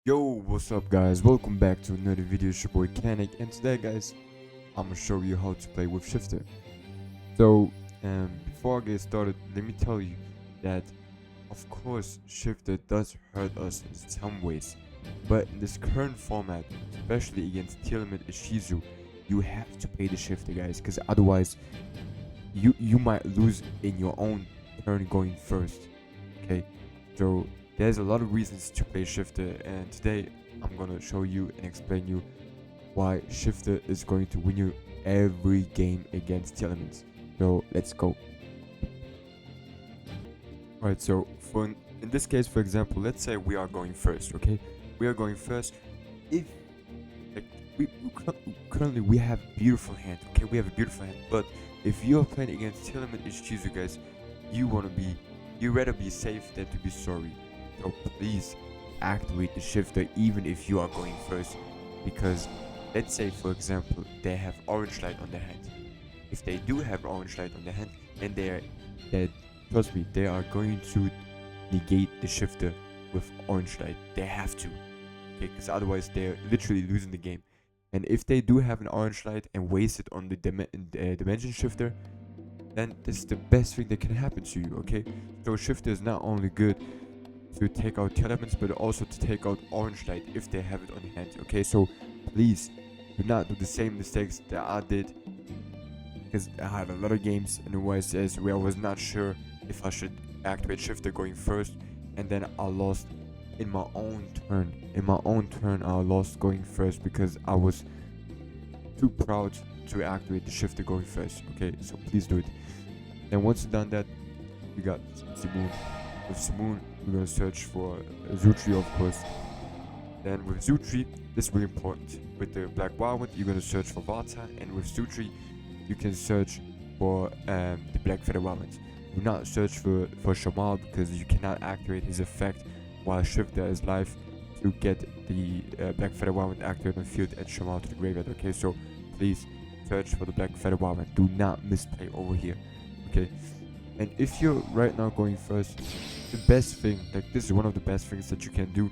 Yo, what's up guys? Welcome back to another video. It's your boy Kanik, and today guys, I'm gonna show you how to play with Shifter. So, before I get started, let me tell you that of course Shifter does hurt us in some ways, but in this current format, especially against Telemid ISHIZU, you have to play the Shifter guys, because otherwise you might lose in your own turn going first. Okay, so there's a lot of reasons to play Shifter, and today I'm gonna show you and explain you why Shifter is going to win you every game against elements. So let's go. Alright, so in this case, for example, let's say we are going first. Okay, we are going first. If like currently we have beautiful hand. Okay, we have a beautiful hand, but if you are playing against Telemid ISHIZU guys, you rather be safe than to be sorry. So please activate the Shifter even if you are going first, because let's say for example they have orange light on their hand. If they do have orange light on their hand, and trust me, they are going to negate the Shifter with orange light. They have to, okay, because otherwise they're literally losing the game. And if they do have an orange light and waste it on the dimension Shifter, then this is the best thing that can happen to you. Okay, so Shifter is not only good to take out elements, but also to take out orange light if they have it on hand. Okay, so please do not do the same mistakes that I did, because I had a lot of games in the YSS where I was not sure if I should activate Shifter going first, and then I lost in my own turn. I lost going first because I was too proud to activate the Shifter going first. Okay, so please do it. And once you've done that, we got Simone. With Simone, we're gonna search for Zutri, of course. Then with Zutri, this is really important. With the Black Wild, you're gonna search for Vata, and with Zutri, you can search for the Black Feather Wild. Do not search for Shamal, because you cannot activate his effect while Shifter is live to get the Black Feather Wild activated on the field and Shamal to the graveyard. Okay, so please search for the Black Feather Wild. Do not misplay over here. Okay. And if you're right now going first, the best thing, like this is one of the best things that you can do.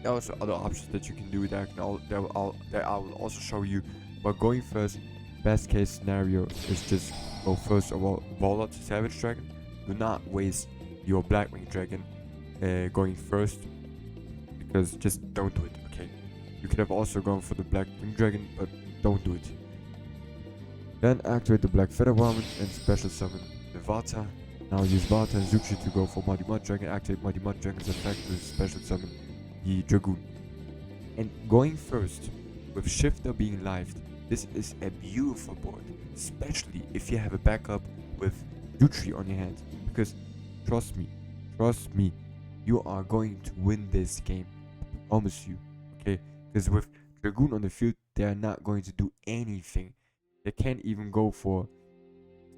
There are also other options that you can do that I will also show you. But going first, best case scenario is just go first of all Warlord Savage Dragon. Do not waste your Blackwing Dragon going first, because just don't do it. Okay, you could have also gone for the Blackwing Dragon, but don't do it. Then activate the Black Feather Warman and special summon the Vata. Now use Vata and Zutri to go for Muddy Mud Dragon. Activate Muddy Mud Dragon's effect to special summon the Dragoon. And going first, with Shifter being live, this is a beautiful board, especially if you have a backup with Zutri on your hand. Because trust me, you are going to win this game. I promise you. Okay? Because with Dragoon on the field, they are not going to do anything. They can't even go for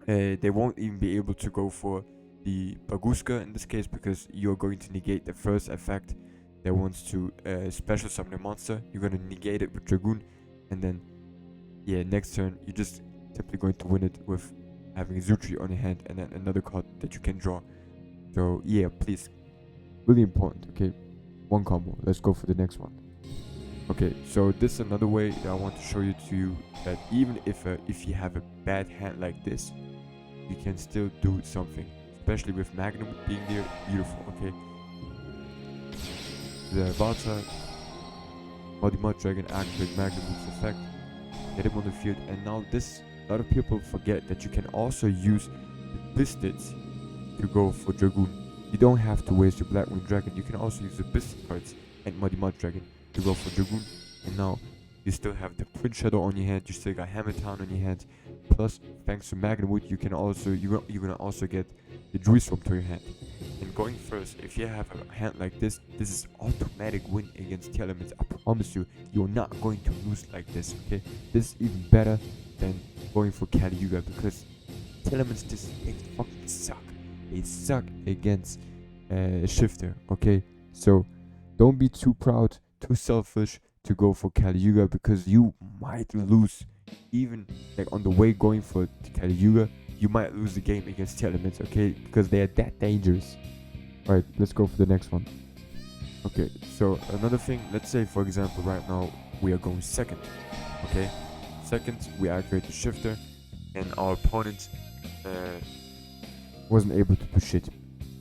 they won't even be able to go for the bagushka in this case, because you're going to negate the first effect that wants to special summon a monster. You're going to negate it with Dragoon, and then yeah, next turn you're just simply going to win it with having Zutri on your hand and then another card that you can draw. So yeah, please, really important. Okay, one combo. Let's go for the next one. Okay, so this is another way that I want to show you that even if you have a bad hand like this, you can still do something, especially with Magnum being there. Beautiful. Okay, the Vata Muddy Mud Dragon activate Magnum's effect, get him on the field, and now this, a lot of people forget that you can also use the Pistons to go for Dragoon. You don't have to waste your Blackwing Dragon. You can also use the Piston cards and Muddy Mud Dragon to go for Dragoon. And now you still have the Prince Shadow on your hand, you still got Hammer Town on your hand, plus thanks to Magnumwood you're gonna also get the Druid Swamp to your hand. And going first, if you have a hand like this is automatic win against the elements. I promise you, you're not going to lose like this. Okay, this is even better than going for Kali Yuga, because the elements they fucking suck. They suck against Shifter. Okay, so don't be too proud, too selfish to go for Kali Yuga, because you might lose. Even like on the way going for Kali Yuga, you might lose the game against the elements. Okay, because they are that dangerous. Alright, let's go for the next one. Okay, so another thing, let's say for example right now we are going second. Okay, second we activate the shifter, and our opponent uh, wasn't able to do shit.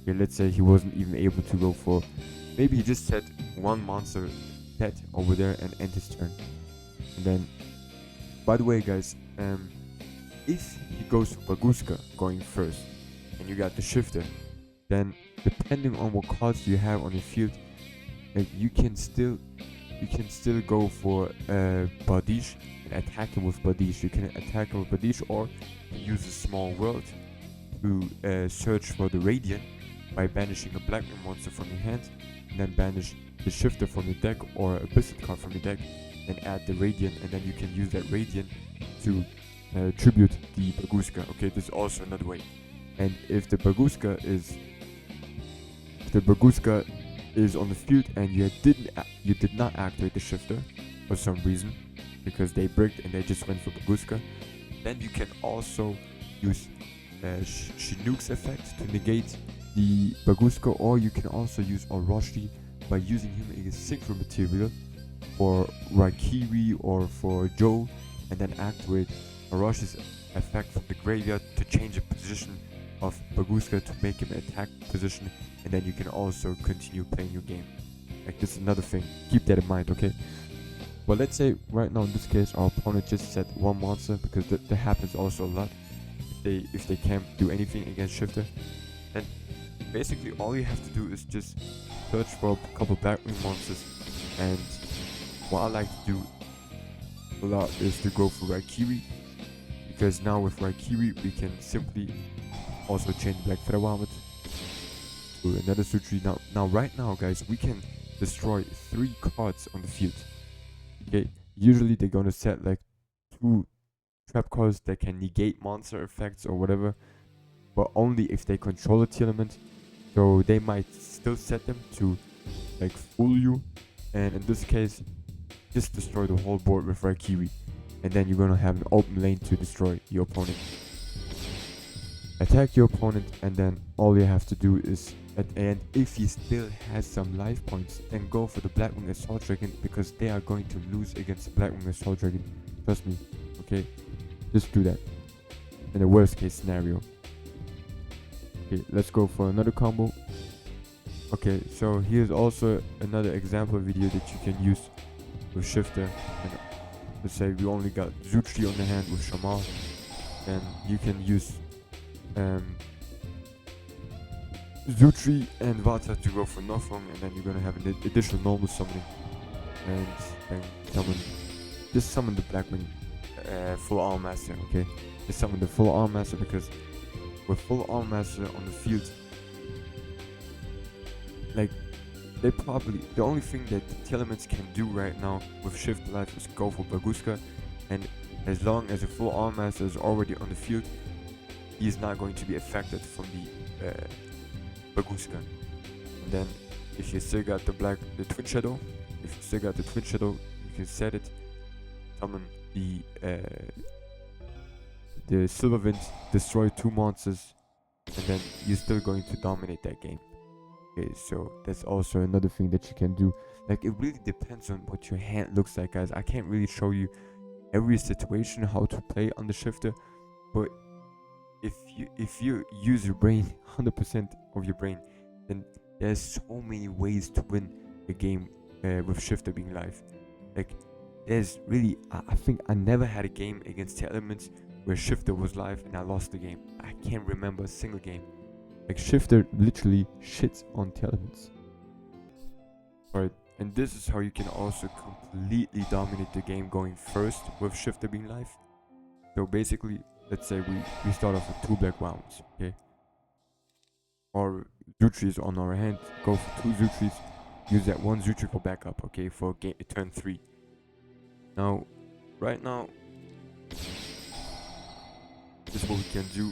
Okay, let's say he wasn't even able to go for, maybe he just set one monster pet over there and end his turn. And then, by the way guys, if he goes for bagushka going first and you got the shifter, then depending on what cards you have on your field, like you can still go for Bardiche and attack him with Bardiche. You can attack him with Bardiche, or use a small world to search for the Radiant by banishing a Blackwing monster from your hand, and then banish the shifter from your deck or a Blizzard card from your deck, and add the Radiant, and then you can use that Radiant to tribute the bagushka. Okay, this is also another way. And if the bagushka is on the field and you did not activate the shifter for some reason, because they bricked and they just went for bagushka, then you can also use Chinook's effect to negate the bagushka, or you can also use Orochi by using him against synchro material for raikiwi or for Joe, and then activate Orochi's effect from the graveyard to change the position of bagushka to make him attack position, and then you can also continue playing your game. Like, this is another thing, keep that in mind, okay? Well, let's say right now in this case our opponent just set one monster, because that happens also a lot. If they can't do anything against shifter, then basically all you have to do is just search for a couple Blackwing monsters. And what I like to do a lot is to go for raikiwi, because now with raikiwi we can simply also change Black Feather Wallet to another Sutri. Now right now guys, we can destroy 3 cards on the field. Okay, usually they're gonna set like 2 trap cards that can negate monster effects or whatever, but only if they control a element. So they might still set them to like fool you, and in this case just destroy the whole board with raikiwi, and then you're gonna have an open lane to destroy your opponent. Attack your opponent, and then all you have to do is, at the end, if he still has some life points, then go for the Blackwing Assault Dragon, because they are going to lose against the Blackwing Assault Dragon. Trust me, okay? Just do that. In the worst case scenario. Okay, let's go for another combo. Okay, so here's also another example video that you can use with shifter. And let's say we only got Zutri on the hand with Shamal, and you can use Zutri and Vata to go for Nothung, and then you're gonna have an additional normal summoning, and then summon the Blackwing full arm master. Okay, just summon the full arm master, because with full arm master on the field, like, the only thing that the elements can do right now with shift life is go for bagushka, and as long as the full arm master is already on the field, he is not going to be affected from the bagushka. And then if you still got the twin shadow, you can set it, summon the silver wind, destroy 2 monsters, and then you're still going to dominate that game. Okay, so that's also another thing that you can do. Like, it really depends on what your hand looks like, guys. I can't really show you every situation how to play on the shifter, but if you use your brain, 100% of your brain, then there's so many ways to win a game with shifter being live. Like, there's really, I think I never had a game against the elements where shifter was live and I lost the game. I can't remember a single game. Like, shifter literally shits on elements. Alright, and this is how you can also completely dominate the game going first with shifter being live. So basically, let's say we start off with 2 black rounds, okay? Or Zutris on our hand, go for 2 Zutris, use that 1 Zutri for backup, okay, for turn 3. Now, right now, this is what we can do.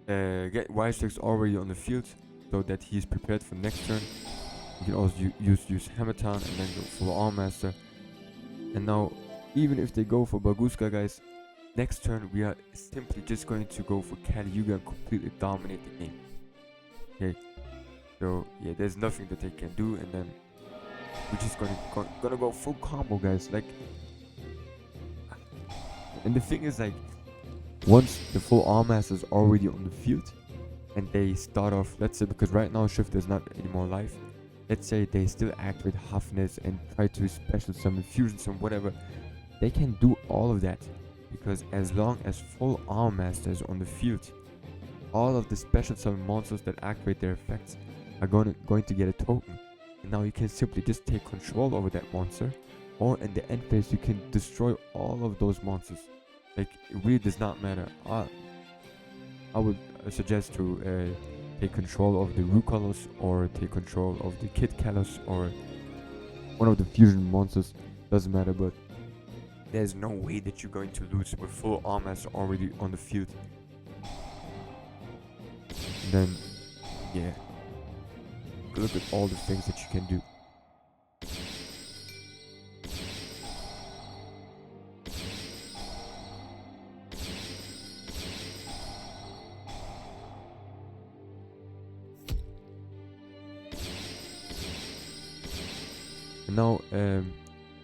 Get Wiselex already on the field, so that he is prepared for next turn. You can also use Hamatan and then go for Arm Master. And now, even if they go for bagushka, guys, next turn we are simply just going to go for Kali Yuga and completely dominate the game. Okay, So yeah, there's nothing that they can do, and then we're just gonna go full combo, guys. Like, and the thing is, like, once the full arm master is already on the field, and they start off, let's say, because right now Shift is not anymore live. Let's say they still activate Huffness and try to special summon, fusion summon, whatever. They can do all of that, because as long as full arm master is on the field, all of the special summon monsters that activate their effects are going to get a token. And now you can simply just take control over that monster, or in the end phase you can destroy all of those monsters. Like, it really does not matter. I would suggest to take control of the Rukalos, or take control of the Kid Kalos, or one of the fusion monsters. Doesn't matter, but there's no way that you're going to lose with full arm master already on the field. And then, yeah, look at all the things that you can do. And now,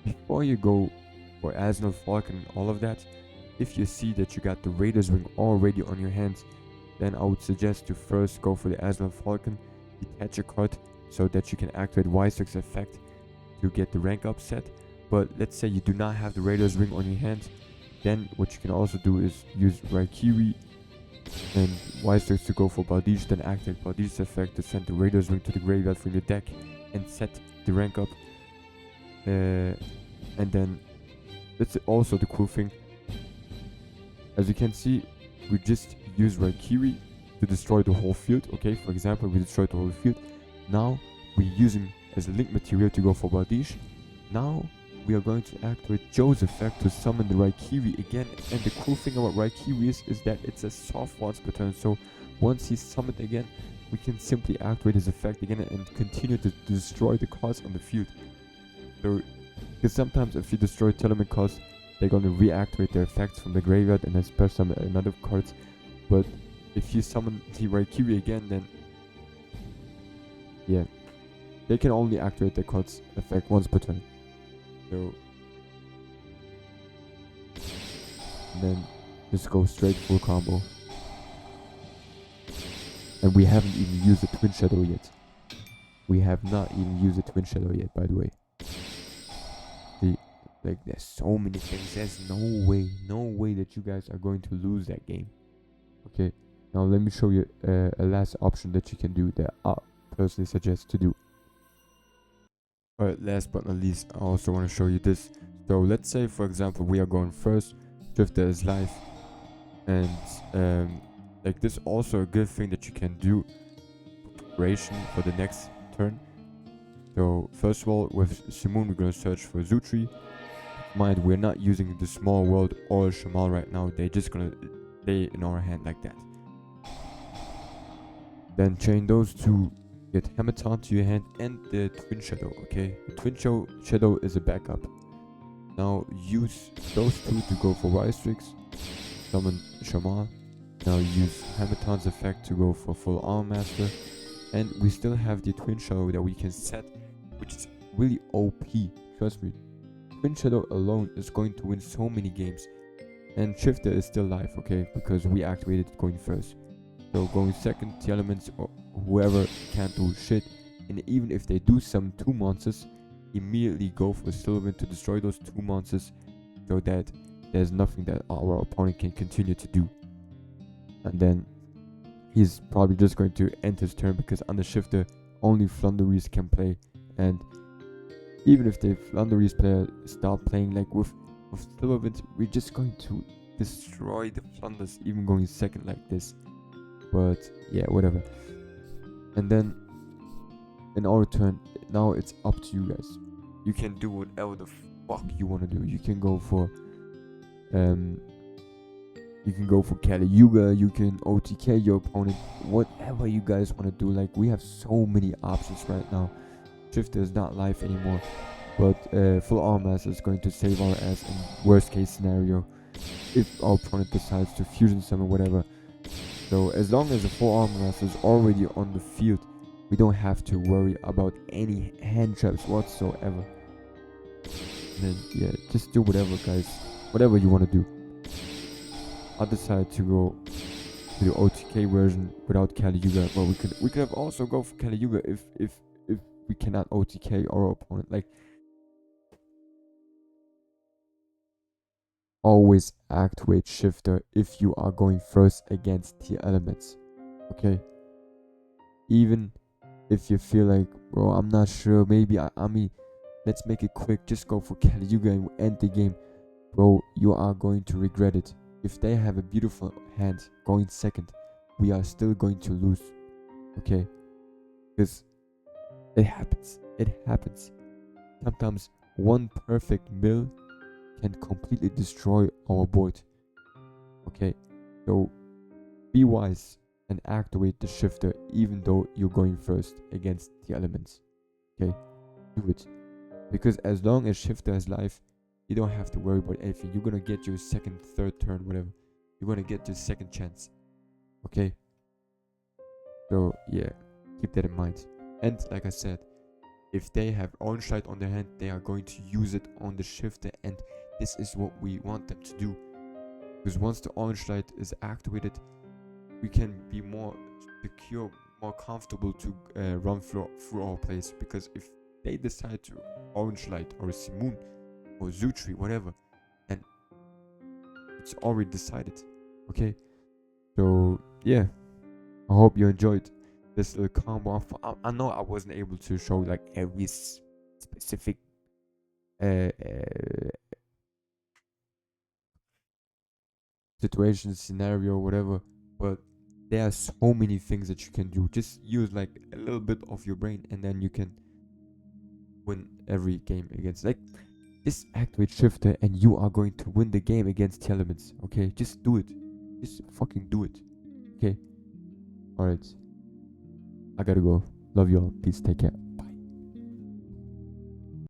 before you go for Asnal Falcon and all of that, if you see that you got the Raider's Ring already on your hands, then I would suggest to first go for the Asnal Falcon, detach a card so that you can activate Wisex's effect to get the rank up set. But let's say you do not have the Raider's Ring on your hands, then what you can also do is use Raikiwi and Wisex to go for Baldish, then activate Baldish's effect to send the Raider's Ring to the graveyard from your deck and set the rank up. And then that's also the cool thing. As you can see, we just use Raikiwi to destroy the whole field. Okay, for example, we destroyed the whole field. Now we use him as a link material to go for Baldish. Now we are going to activate Joe's effect to summon the Raikiwi again. And the cool thing about Raikiwi is that it's a soft once per turn. So once he's summoned again, we can simply activate his effect again and continue to destroy the cards on the field. So, because sometimes if you destroy tournament cards, they're going to reactivate their effects from the graveyard and then special summon another cards. But if you summon the Raikiwi again, then yeah, they can only activate their cards effect once per turn. So then just go straight full combo. And we haven't even used the Twin Shadow yet. We have not even used the Twin Shadow yet, by the way. Like, there's so many things. There's no way that you guys are going to lose that game. Okay, now let me show you a last option that you can do that I personally suggest to do. Alright, last but not least, I also want to show you this. So let's say, for example, we are going first, Drifter is live, and like, this also a good thing that you can do preparation for the next turn. So first of all, with Simoon, we're going to search for Zutri. Mind, we're not using the Small World or Shamal right now. They're just going to stay in our hand like that. Then chain those two, get Hamatan to your hand and the Twin Shadow, okay? The Twin Shadow is a backup. Now use those two to go for Wistrix, summon Shamal. Now use Hamatan's effect to go for full Arm Master. And we still have the Twin Shadow that we can set, which is really OP. Trust me, Twin Shadow alone is going to win so many games. And Shifter is still live, okay, because we activated it going first. So going second, the elements or whoever can't do shit. And even if they do summon two monsters, immediately go for Sylvan to destroy those two monsters, so that there's nothing that our opponent can continue to do. And then he's probably just going to end his turn, because on the Shifter only Flunderies can play. And even if the Flunderies player start playing like with Sylvan, we're just going to destroy the Flunders even going second like this. But yeah, whatever. And then in our turn, now it's up to you guys. You can do whatever the fuck you want to do. You can go for Kali Yuga, you can OTK your opponent, whatever you guys want to do. Like, we have so many options right now. Shifter is not live anymore, but full arm master is going to save our ass in worst case scenario if our opponent decides to fusion summon whatever. So as long as the full arm master is already on the field, We don't have to worry about any hand traps whatsoever. And then yeah, just do whatever, guys. Whatever you want to do. I decided to go to the OTK version without Kali Yuga. Well, we could have also go for Kali Yuga if we cannot OTK our opponent. Like, always activate shifter if you are going first against the elements. Okay. Even if you feel like, bro, I'm not sure. Maybe I mean, let's make it quick. Just go for Kali Yuga and end the game, bro. You are going to regret it. If they have a beautiful hand going second, we are still going to lose. Okay, because it happens. It happens. Sometimes one perfect mill can completely destroy our board. Okay, so be wise and activate the shifter even though you're going first against the elements. Okay, do it. Because as long as shifter has life, you don't have to worry about anything. You're gonna get your second, third turn, whatever. You're gonna get your second chance. Okay? So yeah, keep that in mind. And like I said, if they have orange light on their hand, they are going to use it on the shifter, and this is what we want them to do. Because once the orange light is activated, we can be more secure, more comfortable to run through our plays. Because if they decide to orange light or Simoon or Zutri, whatever, and it's already decided. Okay, so yeah, I hope you enjoyed this little combo. I know I wasn't able to show like every specific situation, scenario, whatever, but there are so many things that you can do. Just use like a little bit of your brain, and then you can win every game against. Like, just activate shifter, and you are going to win the game against the elements. Okay, just do it. Just fucking do it. Okay. All right. I gotta go. Love y'all. Peace. Take care.